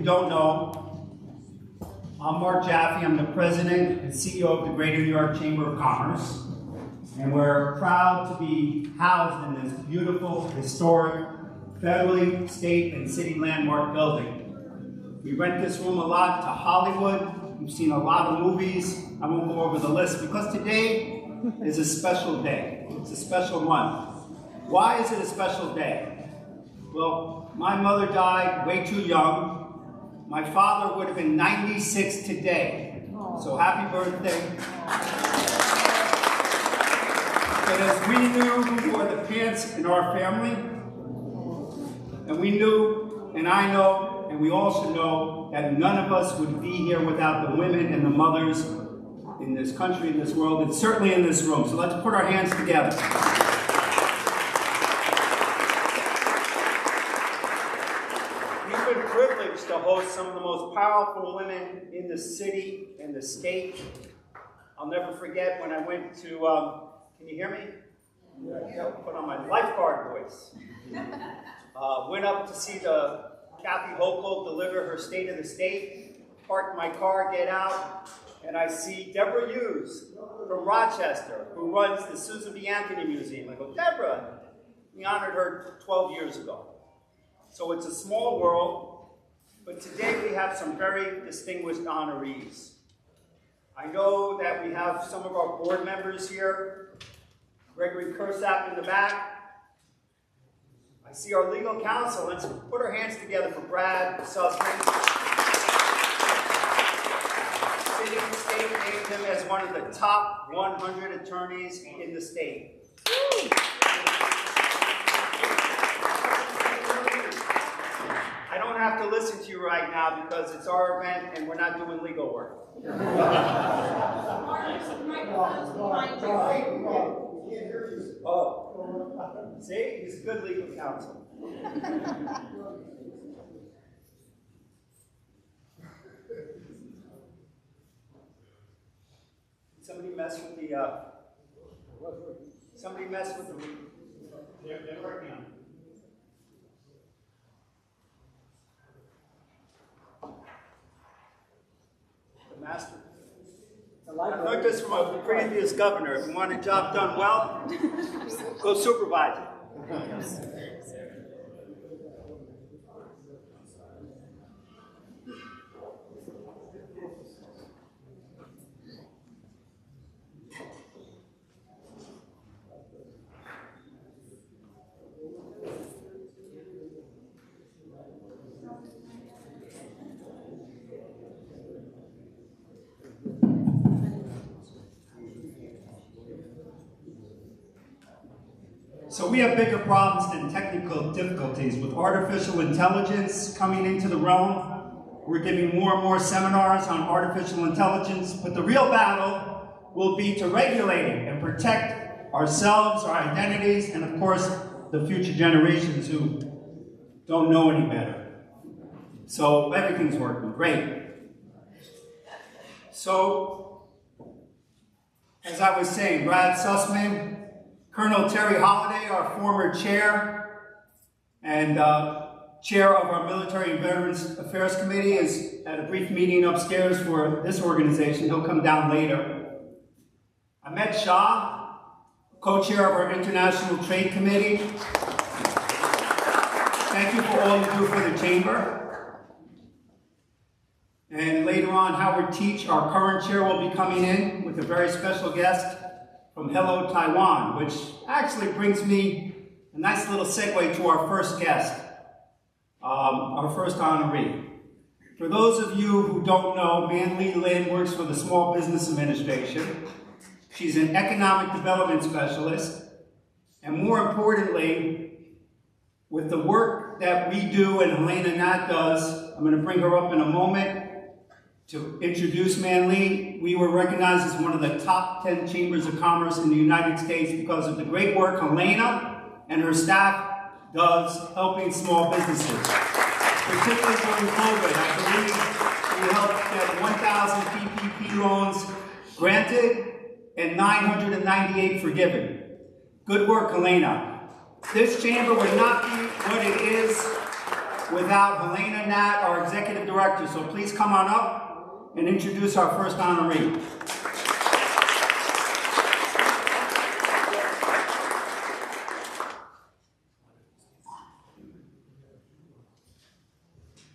don't know, I'm Mark Jaffe. I'm the president and CEO of the Greater New York Chamber of Commerce. And we're proud to be housed in this beautiful, historic, federally, state, and city landmark building. We rent this room a lot to Hollywood. We've seen a lot of movies. I won't go over the list because today is a special day. It's a special month. Why is it a special day? Well, my mother died way too young. My father would have been 96 today. So happy birthday. But as we knew who wore the pants in our family, and we knew, and I know, and we all should know, that none of us would be here without the women and the mothers in this country, in this world, and certainly in this room. So let's put our hands together. We've been privileged to host some of the most powerful women in the city and the state. I'll never forget when I went to, can you hear me? Yeah. Put on my lifeguard voice. Went up to see Kathy Hochul deliver her State of the State. Parked my car, get out, and I see Deborah Hughes from Rochester, who runs the Susan B. Anthony Museum. I go, Deborah, we honored her 12 years ago. So it's a small world, but today we have some very distinguished honorees. I know that we have some of our board members here. Gregory Kursap in the back. I see our legal counsel. Let's put our hands together for Brad Sussman. City and state named him as one of the top 100 attorneys in the state. I don't have to listen to you right now because it's our event and we're not doing legal work. Oh, see, he's a good legal counsel. Somebody mess with the, somebody mess with the, they're working on it. The master. I learned this from a previous governor. If you want a job done well, go supervise it. So we have bigger problems than technical difficulties. With artificial intelligence coming into the realm, we're giving more and more seminars on artificial intelligence, but the real battle will be to regulate it and protect ourselves, our identities, and of course, the future generations who don't know any better. So everything's working great. So, as I was saying, Brad Sussman, Colonel Terry Holliday, our former chair and chair of our Military and Veterans Affairs Committee, is at a brief meeting upstairs for this organization. He'll come down later. Ahmed Shah, co-chair of our International Trade Committee. Thank you for all you do for the Chamber. And later on, Howard Teach, our current chair, will be coming in with a very special guest from Hello Taiwan, which actually brings me a nice little segue to our first guest, our first honoree. For those of you who don't know, Manly Lin works for the Small Business Administration. She's an economic development specialist, and more importantly, with the work that we do and Helena Nat does, I'm going to bring her up in a moment to introduce Manly. We were recognized as one of the top 10 chambers of commerce in the United States because of the great work Helena and her staff does helping small businesses, particularly during COVID. I believe we helped get 1,000 PPP loans granted and 998 forgiven. Good work, Helena. This chamber would not be what it is without Helena Nat, our Executive Director. So please come on up and introduce our first honoree.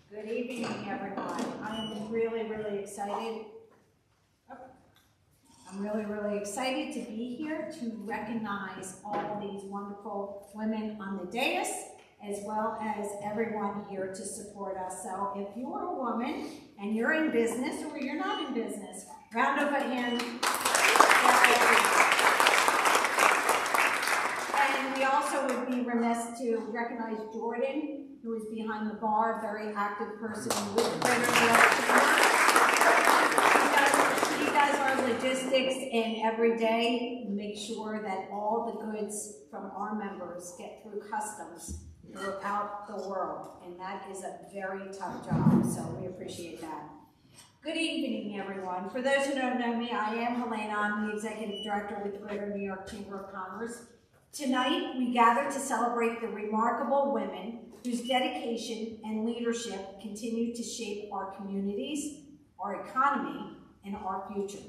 Good evening, everyone. I'm really excited. I'm really excited to be here to recognize all these wonderful women on the dais, as well as everyone here to support us. So if you're a woman and you're in business or you're not in business, round of applause. And we also would be remiss to recognize Jordan, who is behind the bar, very active person with Greater New York Chamber. He does our logistics, and every day make sure that all the goods from our members get through customs throughout the world, and that is a very tough job, so we appreciate that. Good evening, everyone. For those who don't know me, I am Helena. I'm the Executive Director with the Greater New York Chamber of Commerce. Tonight, we gather to celebrate the remarkable women whose dedication and leadership continue to shape our communities, our economy, and our future.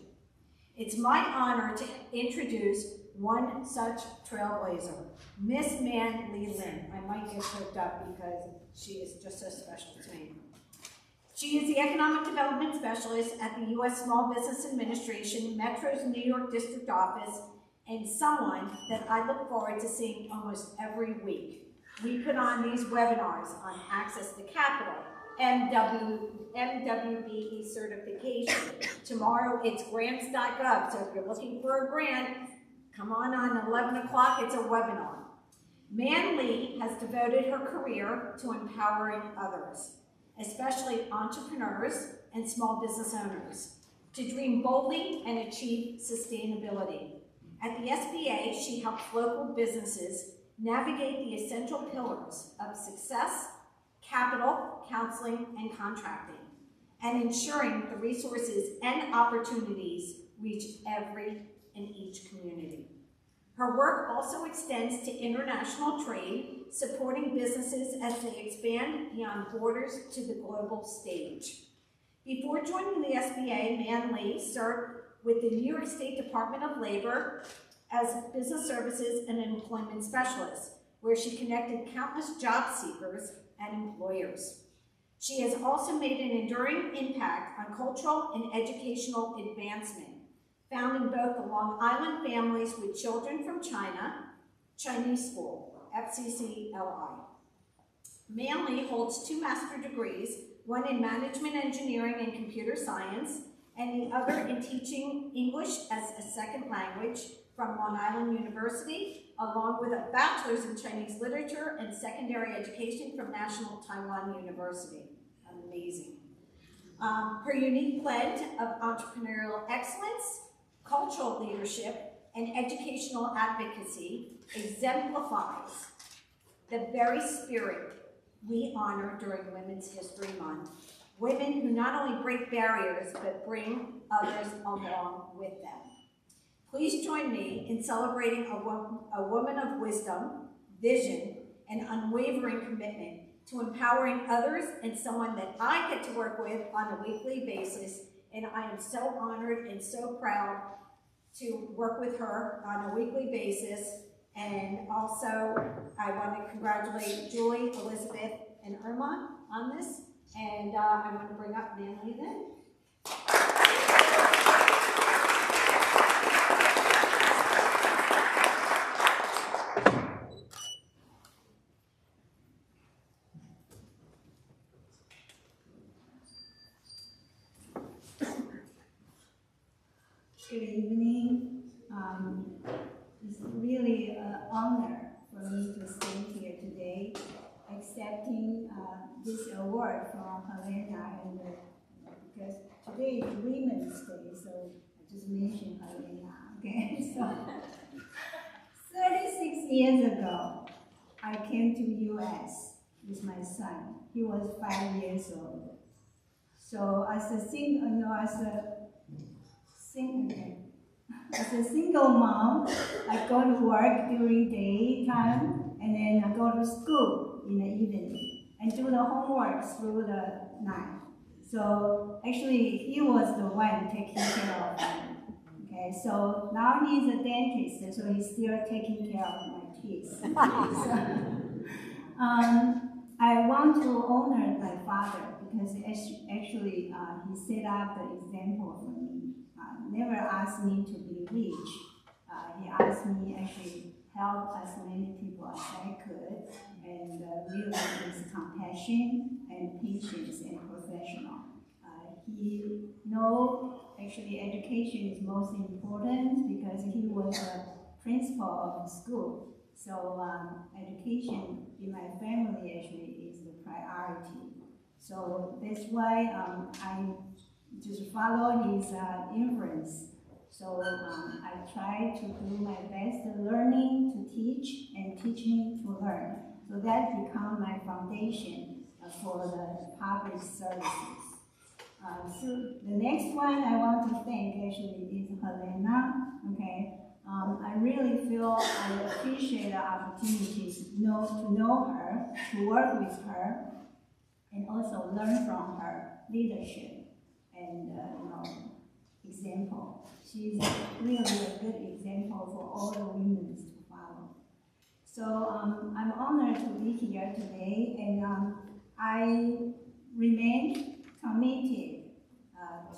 It's my honor to introduce one such trailblazer, Miss Man Lee Lin. I might get choked up because she is just so special to me. She is the Economic Development Specialist at the U.S. Small Business Administration, Metro's New York District Office, and someone that I look forward to seeing almost every week. We put on these webinars on access to capital, MWBE certification. Tomorrow it's grants.gov, so if you're looking for a grant, come on 11 o'clock, it's a webinar. Man Lee has devoted her career to empowering others, especially entrepreneurs and small business owners, to dream boldly and achieve sustainability. At the SBA, she helps local businesses navigate the essential pillars of success, capital, counseling, and contracting, and ensuring the resources and opportunities reach every and each community. Her work also extends to international trade, supporting businesses as they expand beyond borders to the global stage. Before joining the SBA, Man Lee served with the New York State Department of Labor as Business Services and Employment Specialist, where she connected countless job seekers and employers. She has also made an enduring impact on cultural and educational advancement, founding both the Long Island Families with Children from China, Chinese School, FCCLI. Man Lee holds 2 master's degrees, one in Management Engineering and Computer Science, and the other in teaching English as a second language from Long Island University, along with a bachelor's in Chinese literature and secondary education from National Taiwan University. Amazing. Her unique blend of entrepreneurial excellence, cultural leadership, and educational advocacy exemplifies the very spirit we honor during Women's History Month. Women who not only break barriers, but bring others along with them. Please join me in celebrating a woman of wisdom, vision, and unwavering commitment to empowering others, and someone that I get to work with on a weekly basis. And I am so honored and so proud to work with her on a weekly basis. And also, I want to congratulate Julie, Elizabeth, and Irma on this. And I want to bring up Man Lee then. Good evening. It's really an honor for me to stand here today, accepting this award from Helena, and because today is Women's Day, so I just mentioned Helena. Okay, so 36 years ago, I came to U.S. with my son. He was 5 years old. So as a single mom, I go to work during daytime, and then I go to school in the evening. and do the homework through the night. So actually, he was the one taking care of me. Okay, so now he's a dentist, so he's still taking care of my teeth. I want to honor my father because actually he set up the example for me. Never asked me to be rich. He asked me actually help as many people as I could, and really with compassion and patience and professional. He know actually education is most important because he was a principal of the school. So education in my family actually is the priority. So that's why I just follow his influence. So I try to do my best learning to teach and teaching to learn. So that become my foundation for the public services. So the next one I want to thank actually is Helena. Okay, I really feel I appreciate the opportunities to know her, to work with her, and also learn from her leadership and example. She's really a good example for all the women to follow. So I'm honored to be here today, and I remain committed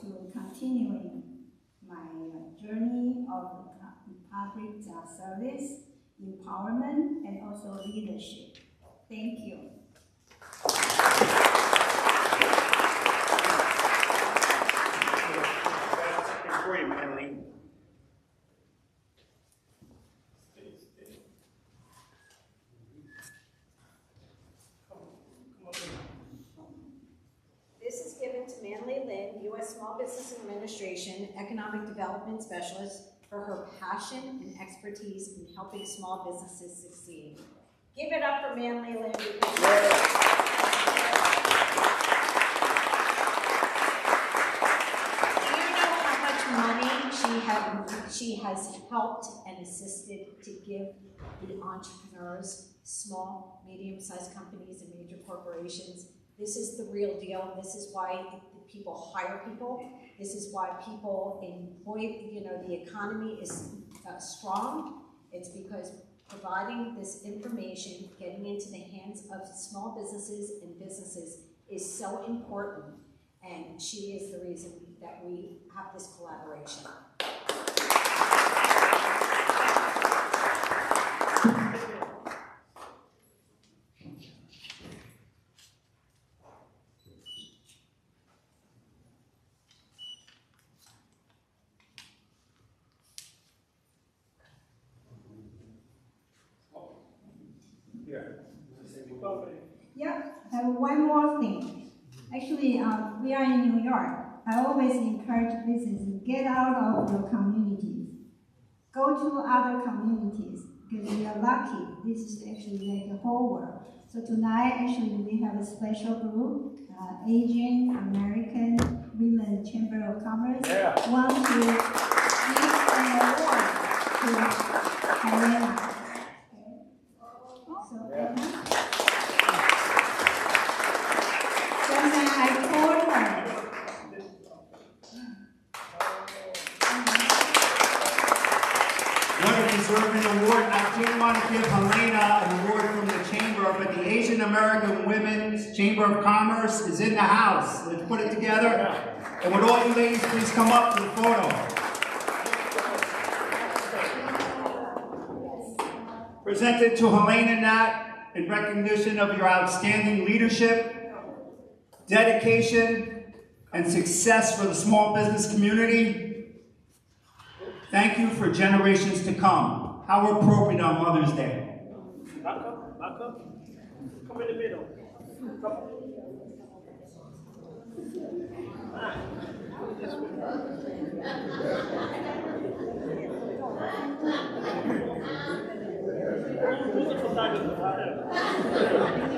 to continuing my journey of public service, empowerment, and also leadership. Thank you. Great, Manly. This is given to Manly Lin, U.S. Small Business Administration Economic Development Specialist, for her passion and expertise in helping small businesses succeed. Give it up for Manly Lin. She has helped and assisted to give the entrepreneurs, small, medium-sized companies, and major corporations. This is the real deal. This is why people hire people. This is why people employ, the economy is strong. It's because providing this information, getting into the hands of small businesses and businesses is so important. And she is the reason that we have this collaboration. Yeah, I have one more thing. Actually, we are in New York. I always encourage businesses, get out of your communities. Go to other communities, because we are lucky. This is actually like the whole world. So tonight, actually, we have a special group, Asian American Women Chamber of Commerce. Yeah. Want to give an award to Helena. So, yeah. I told her. What a deserving award. I did want to give Helena an award from the Chamber, but the Asian American Women's Chamber of Commerce is in the house. Let's put it together. And would all you ladies please come up for the photo. Presented to Helena Nat in recognition of your outstanding leadership, dedication, and success for the small business community. Thank you for generations to come. How appropriate on Mother's Day. Back up, back up. Come in the middle. Come. This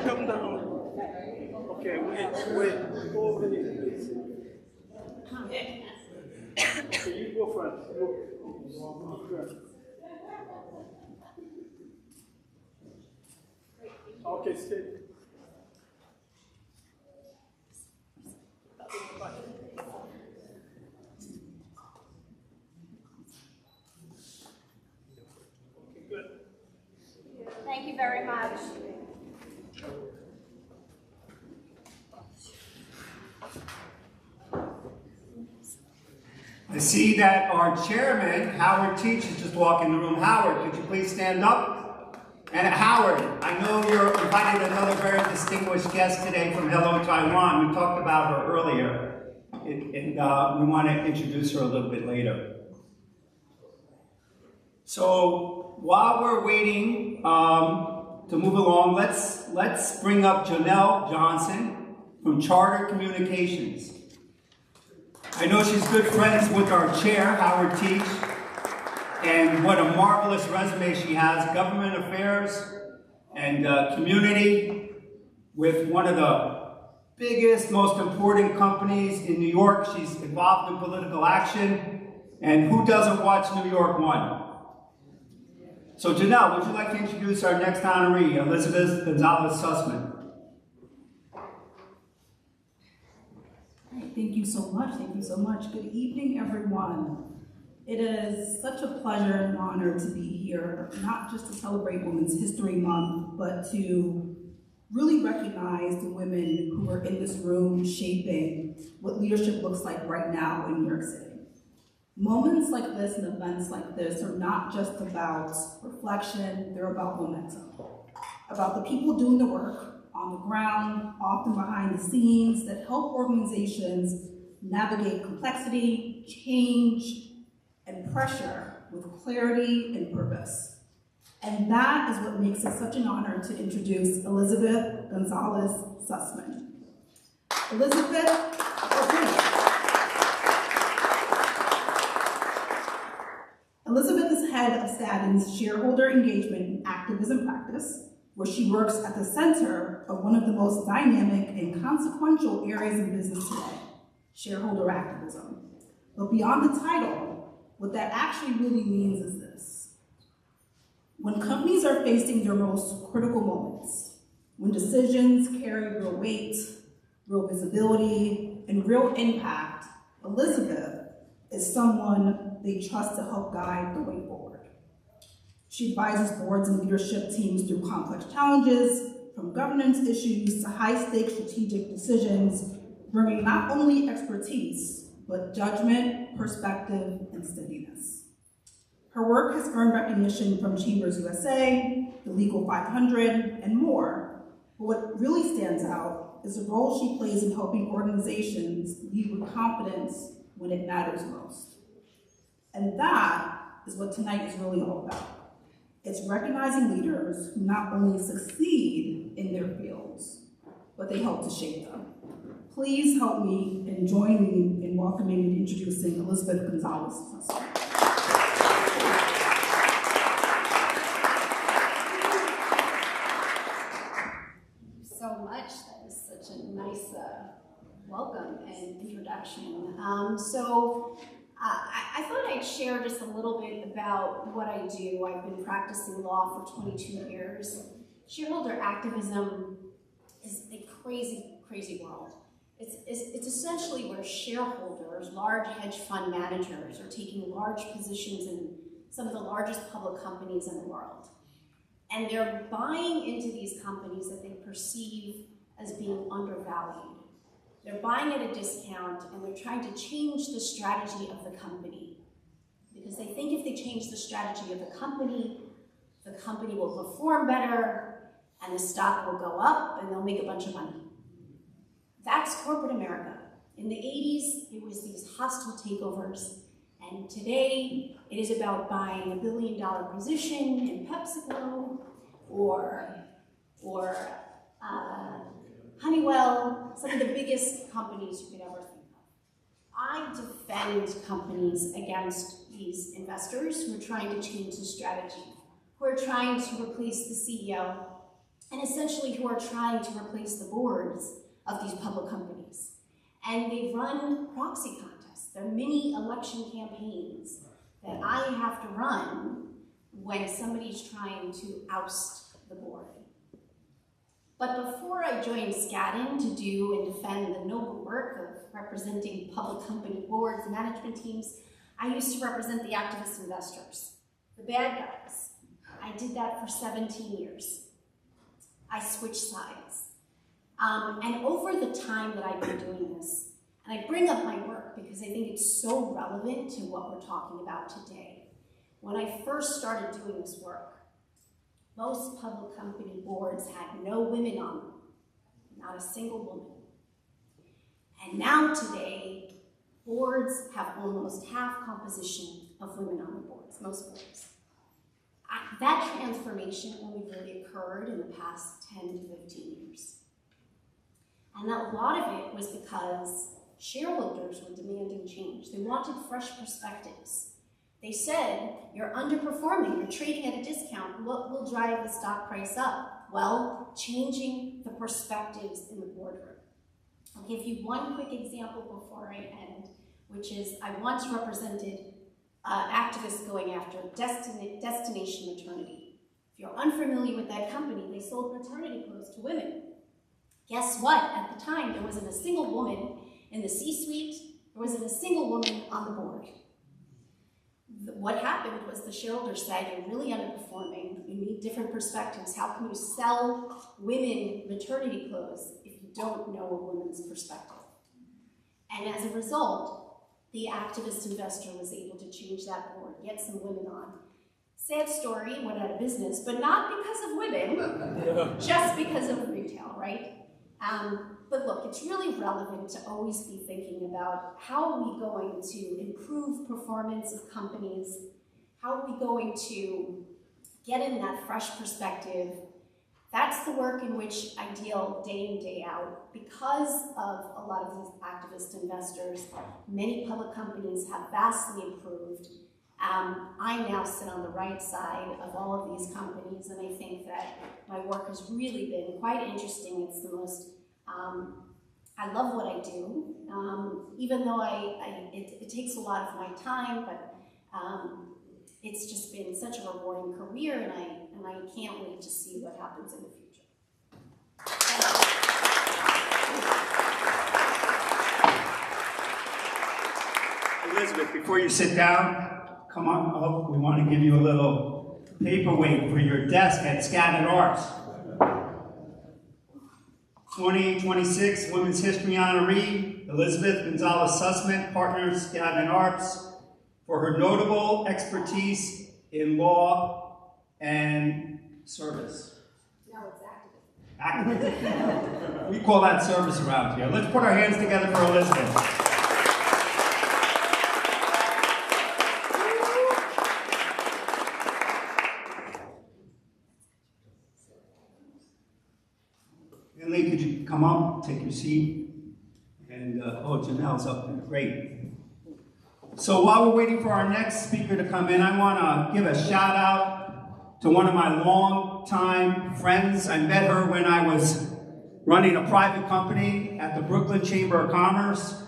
Come down. Okay, wait. Over here, please. Okay, you go first. Go first. Okay, stay. very much. I see that our chairman, Howard Teach, is just walking the room. Howard, could you please stand up? And Howard, I know you're invited another very distinguished guest today from Hello Taiwan. We talked about her earlier, and we want to introduce her a little bit later. So while we're waiting to move along, let's bring up Janelle Johnson from Charter Communications. I know she's good friends with our chair, Howard Teach, and what a marvelous resume she has. Government affairs and community with one of the biggest, most important companies in New York. She's involved in political action, and who doesn't watch New York One? So Janelle, would you like to introduce our next honoree, Elizabeth Gonzalez Sussman? Thank you so much. Thank you so much. Good evening, everyone. It is such a pleasure and honor to be here, not just to celebrate Women's History Month, but to really recognize the women who are in this room shaping what leadership looks like right now in New York City. Moments like this and events like this are not just about reflection, they're about momentum. About the people doing the work on the ground, often behind the scenes, that help organizations navigate complexity, change, and pressure with clarity and purpose. And that is what makes it such an honor to introduce Elizabeth Gonzalez Sussman. Elizabeth is head of Skadden's shareholder engagement and activism practice, where she works at the center of one of the most dynamic and consequential areas of business today, shareholder activism. But beyond the title, what that actually really means is this. When companies are facing their most critical moments, when decisions carry real weight, real visibility, and real impact, Elizabeth is someone they trust to help guide the way forward. She advises boards and leadership teams through complex challenges, from governance issues to high-stakes strategic decisions, bringing not only expertise, but judgment, perspective, and steadiness. Her work has earned recognition from Chambers USA, the Legal 500, and more. But what really stands out is the role she plays in helping organizations lead with confidence when it matters most. And that is what tonight is really all about. It's recognizing leaders who not only succeed in their fields, but they help to shape them. Please help me and join me in welcoming and introducing Elizabeth Gonzalez Sussman. So much. That is such a nice welcome and introduction. I thought I'd share just a little bit about what I do. I've been practicing law for 22 years. Shareholder activism is a crazy, crazy world. It's essentially where shareholders, large hedge fund managers, are taking large positions in some of the largest public companies in the world. And they're buying into these companies that they perceive as being undervalued. They're buying at a discount, and they're trying to change the strategy of the company. Because they think if they change the strategy of the company will perform better, and the stock will go up, and they'll make a bunch of money. That's corporate America. In the 80s, it was these hostile takeovers, and today, it is about buying $1 billion position in PepsiCo, or Honeywell, some of the biggest companies you could ever think of. I defend companies against these investors who are trying to change the strategy, who are trying to replace the CEO, and essentially who are trying to replace the boards of these public companies. And they run proxy contests. They're mini election campaigns that I have to run when somebody's trying to oust the board. But before I joined Skadden to do and defend the noble work of representing public company boards and management teams, I used to represent the activist investors, the bad guys. I did that for 17 years. I switch sides. And over the time that I've been doing this, and I bring up my work because I think it's so relevant to what we're talking about today. When I first started doing this work, most public company boards had no women on them, not a single woman. And now today, boards have almost half composition of women on the boards, most boards. That transformation only really occurred in the past 10 to 15 years. And a lot of it was because shareholders were demanding change. They wanted fresh perspectives. They said, you're underperforming, you're trading at a discount, what will drive the stock price up? Well, changing the perspectives in the boardroom. I'll give you one quick example before I end, which is I once represented activists going after Destination Maternity. If you're unfamiliar with that company, they sold maternity clothes to women. Guess what? At the time, there wasn't a single woman in the C-suite, there wasn't a single woman on the board. What happened was the shareholders said, you're really underperforming, you need different perspectives. How can you sell women maternity clothes if you don't know a woman's perspective? And as a result, the activist investor was able to change that board, get some women on. Sad story, went out of business, but not because of women, just because of retail, right? But look, it's really relevant to always be thinking about how are we going to improve performance of companies? How are we going to get in that fresh perspective? That's the work in which I deal day in, day out. Because of a lot of these activist investors, many public companies have vastly improved. I now sit on the right side of all of these companies, and I think that my work has really been quite interesting. It's the most, I love what I do, even though it takes a lot of my time, but it's just been such a rewarding career, and I can't wait to see what happens in the future. Elizabeth, before you sit down, come on up. We want to give you a little paperweight for your desk at Skadden Arps. 2026 Women's History Honoree, Elizabeth Gonzalez-Sussman, partner Skadden Arps, for her notable expertise in law and service. No, it's activism. Activism. We call that service around here. Let's put our hands together for Elizabeth. And Lee, could you come up, take your seat? And, oh, Janelle's up there, great. So while we're waiting for our next speaker to come in, I want to give a shout out to one of my longtime friends. I met her when I was running a private company at the Brooklyn Chamber of Commerce.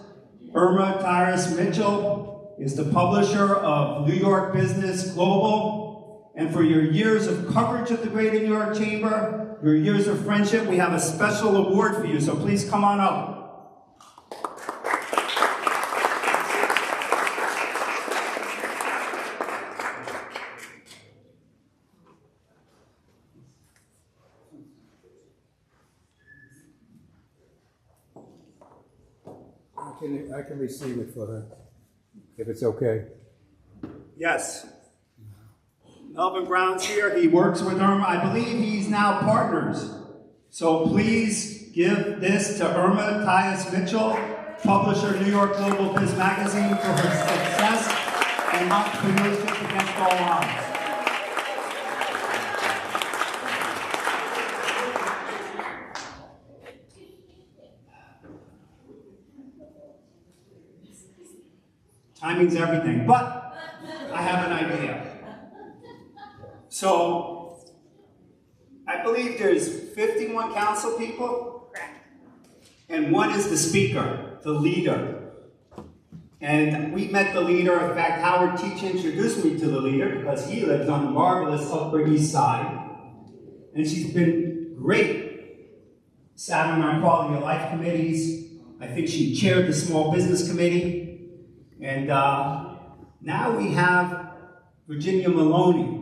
Irma Tyrus Mitchell is the publisher of New York Business Global. And for your years of coverage of the Greater New York Chamber, your years of friendship, we have a special award for you, so please come on up. I can receive it for her, if it's okay. Yes. Melvin Brown's here. He works with Irma. I believe he's now partners. So please give this to Irma Tyrus Mitchell, publisher, New York Global Biz Magazine, for her success and entrepreneurship against all odds. Timing's everything, but I have an idea. So, I believe there's 51 council people, and one is the speaker, the leader. And we met the leader. In fact, Howard Teach introduced me to the leader because he lives on the marvelous Upper East Side. And she's been great. Sat on our quality of life committees. I think she chaired the small business committee. And now we have Virginia Maloney,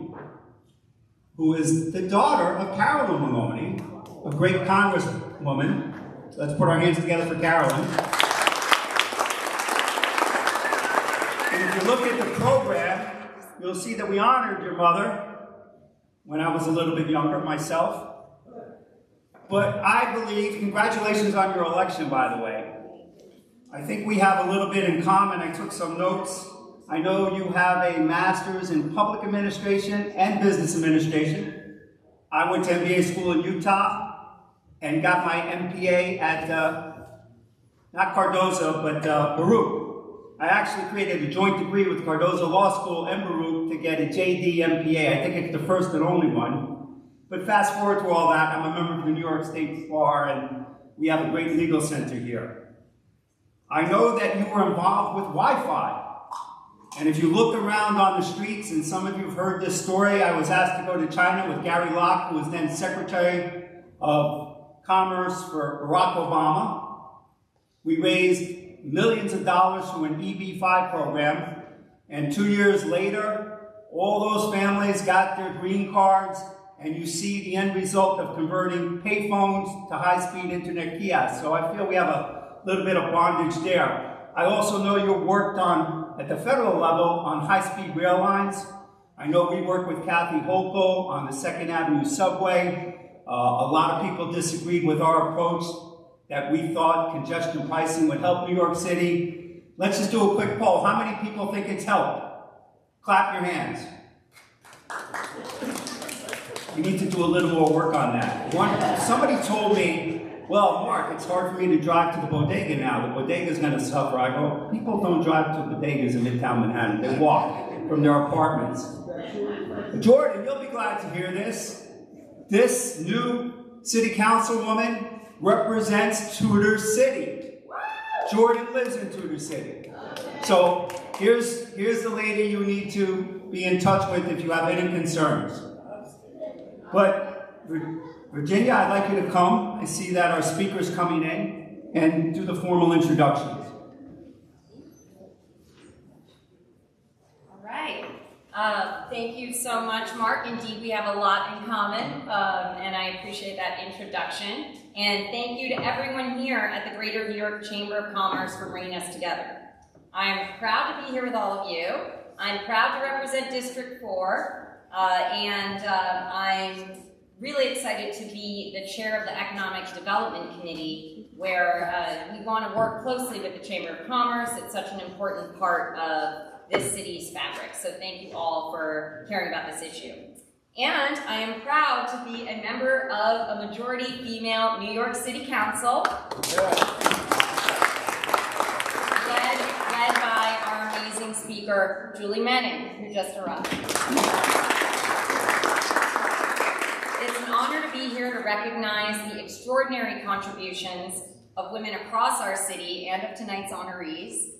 who is the daughter of Carolyn Maloney, a great congresswoman. Let's put our hands together for Carolyn. And if you look at the program, you'll see that we honored your mother when I was a little bit younger myself. But I believe, congratulations on your election, by the way. I think we have a little bit in common. I took some notes. I know you have a master's in public administration and business administration. I went to MBA school in Utah and got my MPA at, not Cardozo, but Baruch. I actually created a joint degree with Cardozo Law School and Baruch to get a JD MPA. I think it's the first and only one. But fast forward through all that, I'm a member of the New York State Bar, and we have a great legal center here. I know that you were involved with Wi-Fi. And if you look around on the streets, and some of you have heard this story, I was asked to go to China with Gary Locke, who was then Secretary of Commerce for Barack Obama. We raised millions of dollars through an EB-5 program, and 2 years later, all those families got their green cards, and you see the end result of converting payphones to high-speed internet kiosks. So I feel we have a little bit of bondage there. I also know you worked on, at the federal level, on high-speed rail lines. I know we worked with Kathy Hochul on the 2nd Avenue subway. A lot of people disagreed with our approach, that we thought congestion pricing would help New York City. Let's just do a quick poll. How many people think it's helped? Clap your hands. You need to do a little more work on that. Somebody told me, well, Mark, it's hard for me to drive to the bodega now. The bodega's going to suffer. I go, people don't drive to bodegas in Midtown Manhattan. They walk from their apartments. Jordan, you'll be glad to hear this. This new city councilwoman represents Tudor City. Jordan lives in Tudor City. So here's the lady you need to be in touch with if you have any concerns. But Virginia, I'd like you to come. I see that our speaker's coming in, and do the formal introductions. All right. Thank you so much, Mark. Indeed, we have a lot in common, and I appreciate that introduction. And thank you to everyone here at the Greater New York Chamber of Commerce for bringing us together. I am proud to be here with all of you. I'm proud to represent District 4. And I'm really excited to be the chair of the Economic Development Committee, where we want to work closely with the Chamber of Commerce. It's such an important part of this city's fabric. So thank you all for caring about this issue. And I am proud to be a member of a majority female New York City Council, led by our amazing speaker, Julie Manning, who just arrived. It's an honor to be here to recognize the extraordinary contributions of women across our city and of tonight's honorees.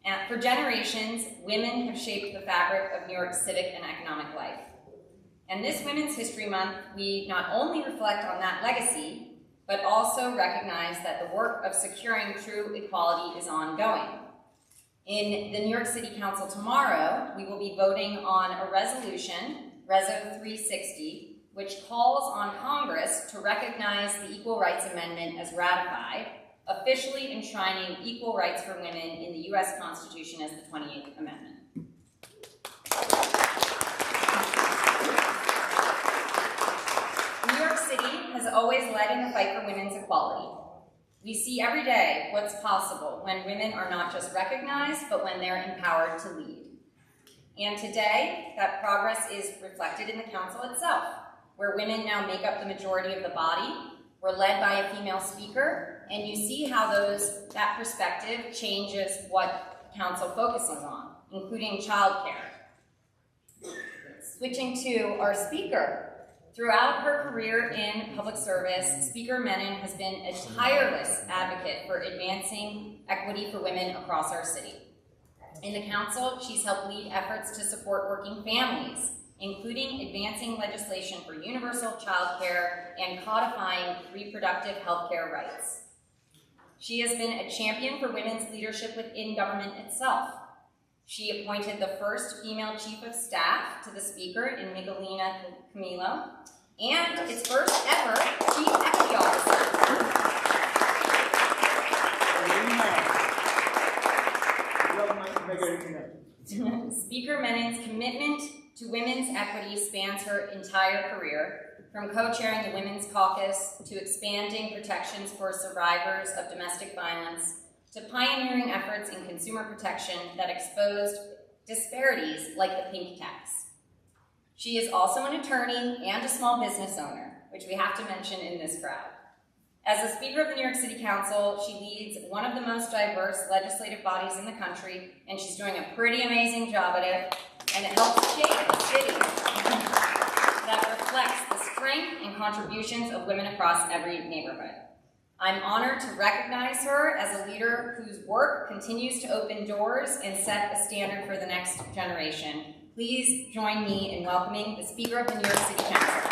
And for generations, women have shaped the fabric of New York's civic and economic life. And this Women's History Month, we not only reflect on that legacy, but also recognize that the work of securing true equality is ongoing. In the New York City Council tomorrow, we will be voting on a resolution, Reso 360, which calls on Congress to recognize the Equal Rights Amendment as ratified, officially enshrining equal rights for women in the U.S. Constitution as the 28th Amendment. New York City has always led in the fight for women's equality. We see every day what's possible when women are not just recognized, but when they're empowered to lead. And today, that progress is reflected in the council itself, where women now make up the majority of the body. We're led by a female speaker, and you see how that perspective changes what council focuses on, including childcare. Switching to our speaker. Throughout her career in public service, Speaker Menon has been a tireless advocate for advancing equity for women across our city. In the council, she's helped lead efforts to support working families, including advancing legislation for universal child care and codifying reproductive health care rights. She has been a champion for women's leadership within government itself. She appointed the first female chief of staff to the speaker in Miguelina Camilo, and its first ever Chief Equity Officer. Speaker Menon's commitment to women's equity spans her entire career, from co-chairing the Women's Caucus to expanding protections for survivors of domestic violence to pioneering efforts in consumer protection that exposed disparities like the pink tax. She is also an attorney and a small business owner, which we have to mention in this crowd. As the Speaker of the New York City Council, she leads one of the most diverse legislative bodies in the country, and she's doing a pretty amazing job at it, and it helps shape a city that reflects the strength and contributions of women across every neighborhood. I'm honored to recognize her as a leader whose work continues to open doors and set a standard for the next generation. Please join me in welcoming the Speaker of the New York City Council.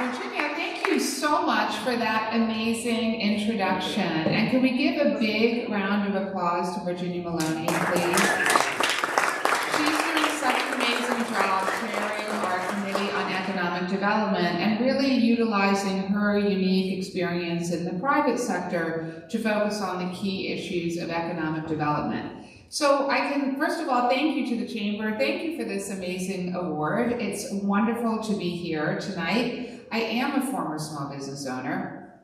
Virginia, thank you so much for that amazing introduction. And can we give a big round of applause to Virginia Maloney, please? She's doing such an amazing job chairing our Committee on Economic Development and really utilizing her unique experience in the private sector to focus on the key issues of economic development. So I can, first of all, thank you to the Chamber. Thank you for this amazing award. It's wonderful to be here tonight. I am a former small business owner.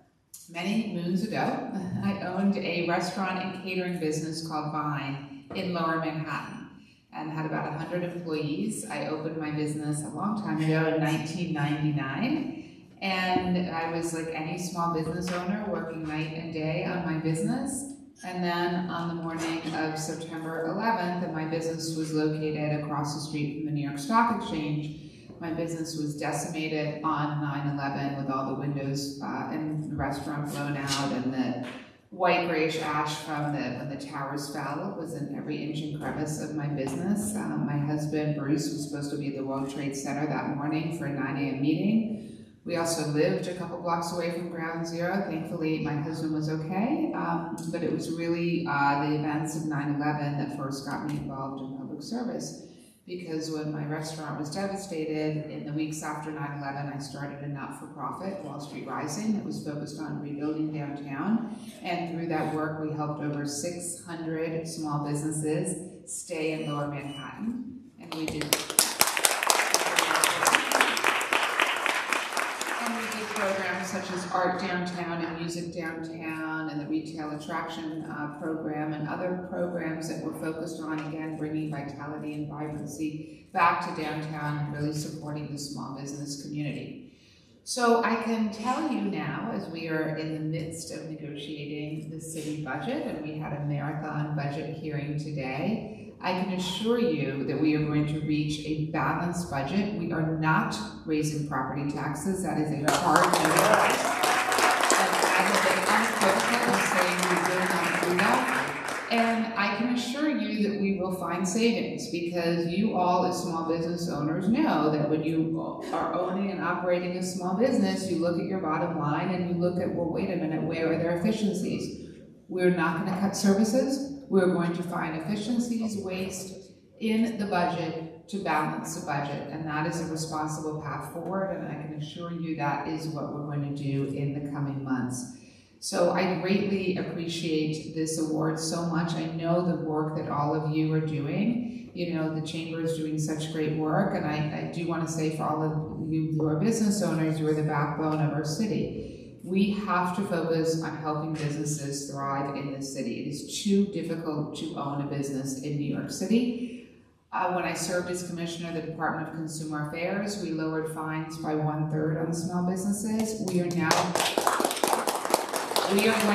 Many moons ago, I owned a restaurant and catering business called Vine in Lower Manhattan and had about 100 employees. I opened my business a long time ago in 1999. And I was like any small business owner, working night and day on my business. And then on the morning of September 11th, and my business was located across the street from the New York Stock Exchange, my business was decimated on 9/11 with all the windows in the restaurant blown out, and the white grayish ash from when the towers fell was in every inch and crevice of my business. My husband, Bruce, was supposed to be at the World Trade Center that morning for a 9 a.m. meeting. We also lived a couple blocks away from Ground Zero. Thankfully, my husband was okay, but it was really the events of 9/11 that first got me involved in public service. Because when my restaurant was devastated, in the weeks after 9/11, I started a not-for-profit, Wall Street Rising, that was focused on rebuilding downtown. And through that work, we helped over 600 small businesses stay in Lower Manhattan. And we did programs such as Art Downtown and Music Downtown and the Retail Attraction Program and other programs that were focused on, again, bringing vitality and vibrancy back to downtown and really supporting the small business community. So I can tell you now, as we are in the midst of negotiating the city budget, and we had a marathon budget hearing today, I can assure you that we are going to reach a balanced budget. We are not raising property taxes. That is a hard no. And I have been unequivocal in saying we will not do that. And I can assure you that we will find savings, because you all as small business owners know that when you are owning and operating a small business, you look at your bottom line and you look at, well, wait a minute, where are there efficiencies? We're not going to cut services. We're going to find efficiencies, waste in the budget to balance the budget, and that is a responsible path forward, and I can assure you that is what we're going to do in the coming months. So I greatly appreciate this award so much. I know the work that all of you are doing. You know, the Chamber is doing such great work, and I do want to say for all of you who are business owners, you are the backbone of our city. We have to focus on helping businesses thrive in this city. It is too difficult to own a business in New York City. When I served as commissioner of the Department of Consumer Affairs, we lowered fines by 1/3 on small businesses. We are going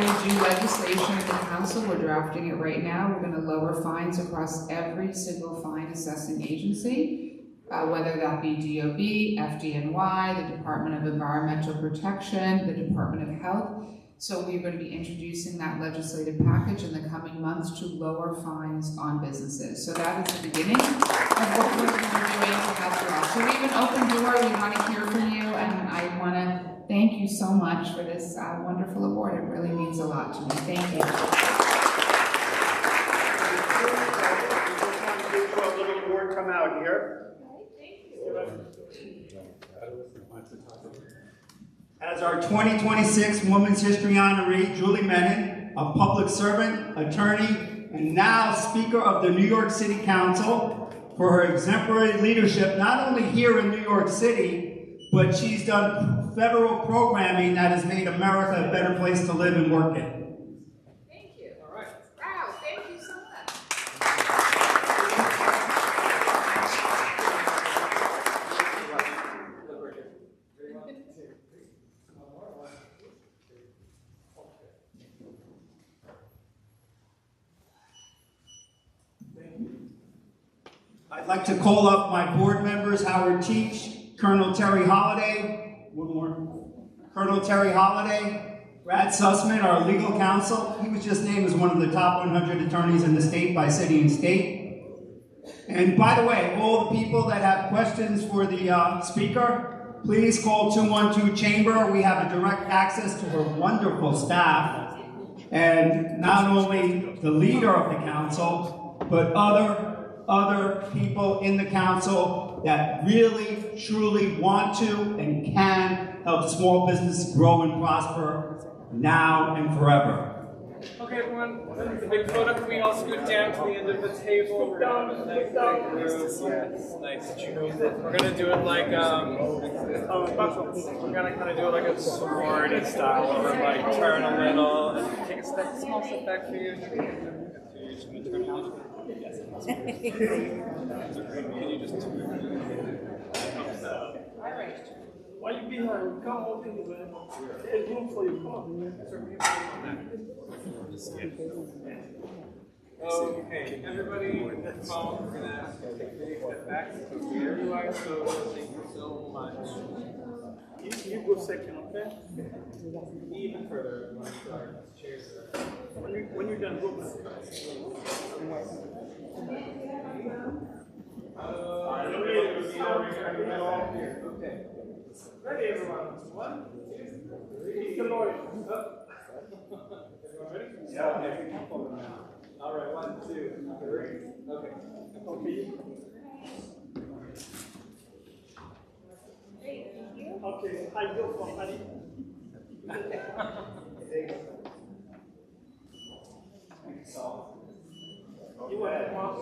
to do legislation at the council. We're drafting it right now. We're going to lower fines across every single fine assessing agency. Whether that be DOB, FDNY, the Department of Environmental Protection, the Department of Health. So we're going to be introducing that legislative package in the coming months to lower fines on businesses. So that is the beginning of what we're going to be doing to help you all. So we have an open door. We want to hear from you, and I want to thank you so much for this wonderful award. It really means a lot to me. Thank you. to come out here. As our 2026 Women's History honoree, Julie Menon, a public servant, attorney, and now Speaker of the New York City Council for her exemplary leadership, not only here in New York City, but she's done federal programming that has made America a better place to live and work in. Thank you. All right. Wow, thank you so much. I'd like to call up my board members, Howard Teach, Colonel Terry Holliday, one more, Colonel Terry Holliday, Brad Sussman, our legal counsel. He was just named as one of the top 100 attorneys in the state by City and State. And by the way, all the people that have questions for the speaker, please call 212-CHAMBER. We have a direct access to her wonderful staff. And not only the leader of the council, but other people in the council that really, truly want to and can help small business grow and prosper now and forever. Okay, everyone, the big photo, can we all scoot down to the end of the table? We're gonna have a nice big group. Yes, nice. We're gonna do it like, we're gonna kind of do it like a sorority style, where we like turn a little, and take a small step back for you. Can you just Why you behind? Come on in, man. There's room for you. Come on. Okay, everybody, we're gonna take a big step back. So here you are, so thank you so much. You go second, okay? Even further, cheers. When you're done, go back. Okay. Ready, everyone? 1, 2, 3. The lawyer. Everyone ready? Yeah. Okay. All right. 1, 2, 3. Okay. Okay. I go from Ali. You want to walk?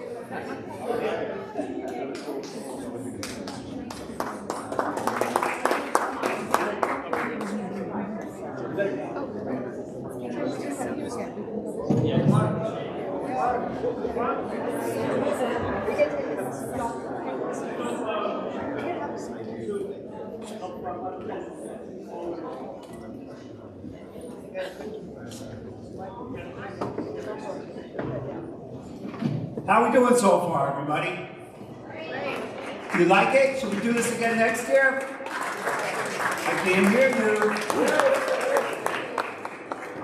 How we doing so far, everybody? You like it? Should we do this again next year? I can't hear you.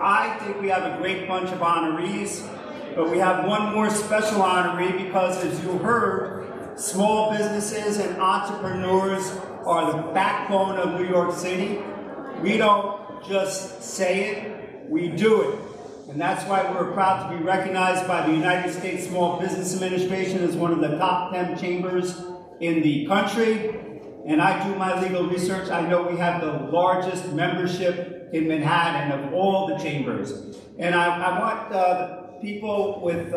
I think we have a great bunch of honorees, but we have one more special honoree because, as you heard, small businesses and entrepreneurs are the backbone of New York City. We don't just say it, we do it. And that's why we're proud to be recognized by the United States Small Business Administration as one of the top 10 chambers in the country. And I do my legal research. I know we have the largest membership in Manhattan of all the chambers. And I want the people with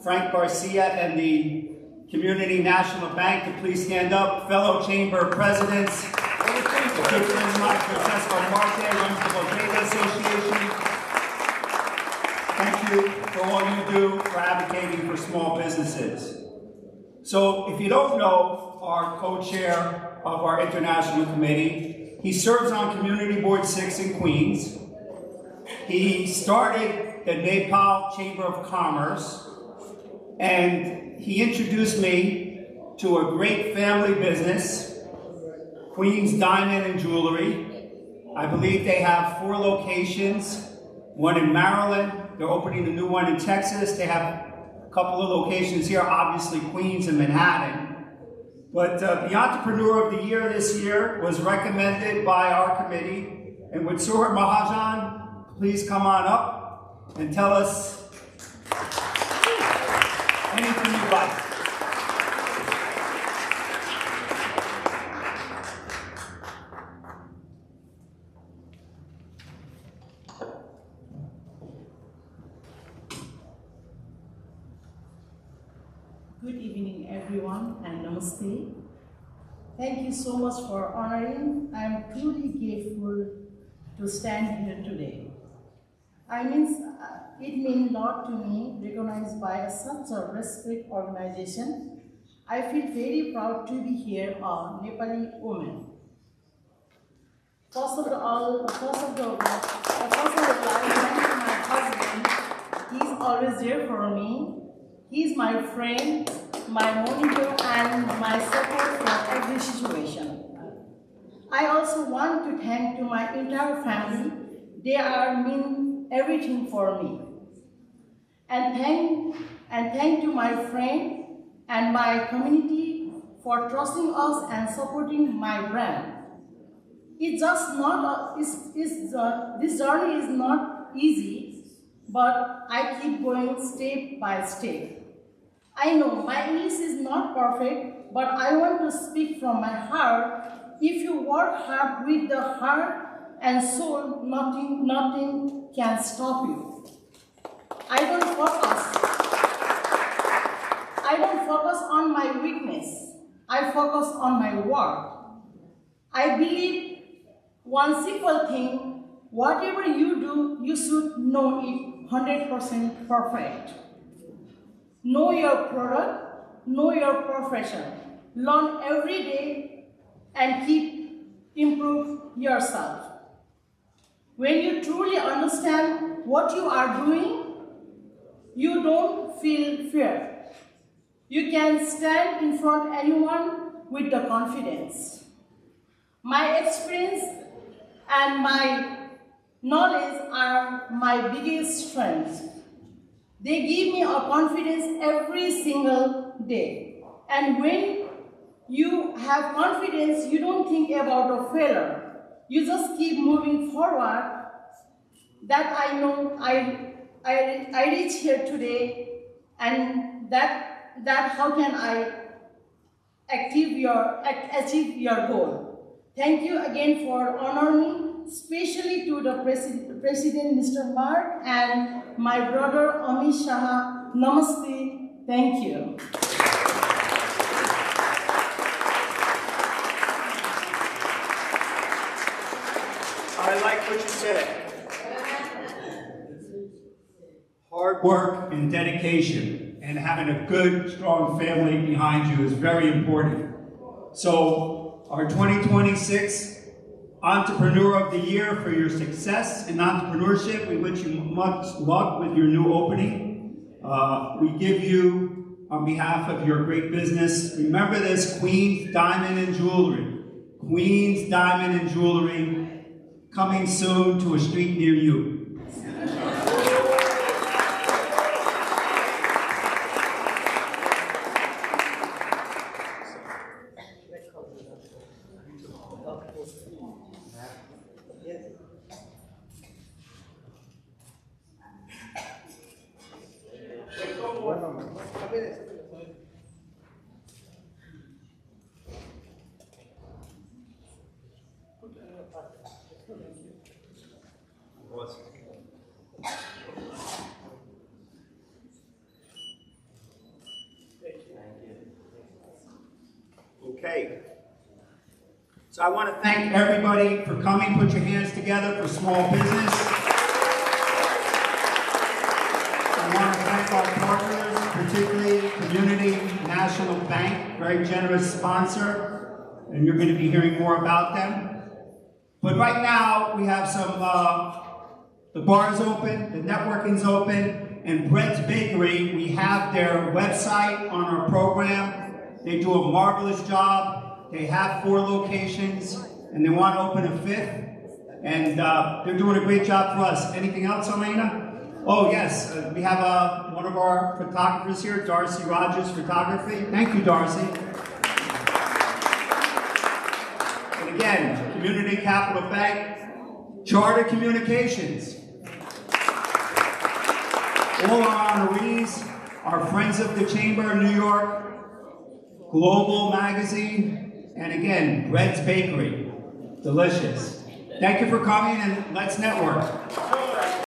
Frank Garcia and the Community National Bank to please stand up. Fellow chamber presidents, Francesco Marte, runs the Bodega Association. Thank you for all you do for advocating for small businesses. So if you don't know our co-chair of our international committee, he serves on Community Board 6 in Queens. He started the Nepal Chamber of Commerce, and he introduced me to a great family business, Queens Diamond and Jewelry. I believe they have 4 locations, one in Maryland. They're opening a new one in Texas. They have a couple of locations here, obviously Queens and Manhattan. But the Entrepreneur of the Year this year was recommended by our committee. And would Suhar Mahajan please come on up and tell us anything you'd like. Good evening, everyone, and namaste. Thank you so much for honoring. I am truly grateful to stand here today. It means a lot to me, recognized by such a respected organization. I feel very proud to be here, a Nepali woman. First of all, I thank my husband. He's always there for me. He's my friend, my monitor, and my support for every situation. I also want to thank to my entire family. They mean everything for me. And thank to my friend and my community for trusting us and supporting my brand. It's just not this journey is not easy, but I keep going step by step. I know my English is not perfect, but I want to speak from my heart. If you work hard with the heart and soul, nothing can stop you. I don't focus on my weakness. I focus on my work. I believe one simple thing, whatever you do, you should know it 100% perfect. Know your product, know your profession. Learn every day and improve yourself. When you truly understand what you are doing, you don't feel fear. You can stand in front of anyone with the confidence. My experience and my knowledge are my biggest strengths. They give me a confidence every single day. And when you have confidence, you don't think about a failure. You just keep moving forward. That I know I reach here today, and that how can I achieve your goal. Thank you again for honoring me, especially to the President Mr. Mark and my brother Amit Shah. Namaste. Thank you. I like what you said. Hard work and dedication and having a good, strong family behind you is very important. So, our 2026 Entrepreneur of the Year for your success in entrepreneurship. We wish you much luck with your new opening. We give you, on behalf of your great business, remember this, Queen's Diamond and Jewelry. Queen's Diamond and Jewelry, coming soon to a street near you. Okay. So I want to thank everybody for coming. Put your hands together for small business. I want to thank our partners, particularly Community National Bank, very generous sponsor, and you're going to be hearing more about them. But right now, we have some, the bar's open, the networking's open, and Brett's Bakery, we have their website on our program. They do a marvelous job. They have 4 locations, and they want to open a 5th. And they're doing a great job for us. Anything else, Elena? Oh, yes. We have one of our photographers here, Darcy Rogers Photography. Thank you, Darcy. And again, Community Capital Bank, Charter Communications. All our honorees, our friends of the Chamber of New York, Global Magazine, and again, Brett's Bakery. Delicious. Thank you for coming, and let's network.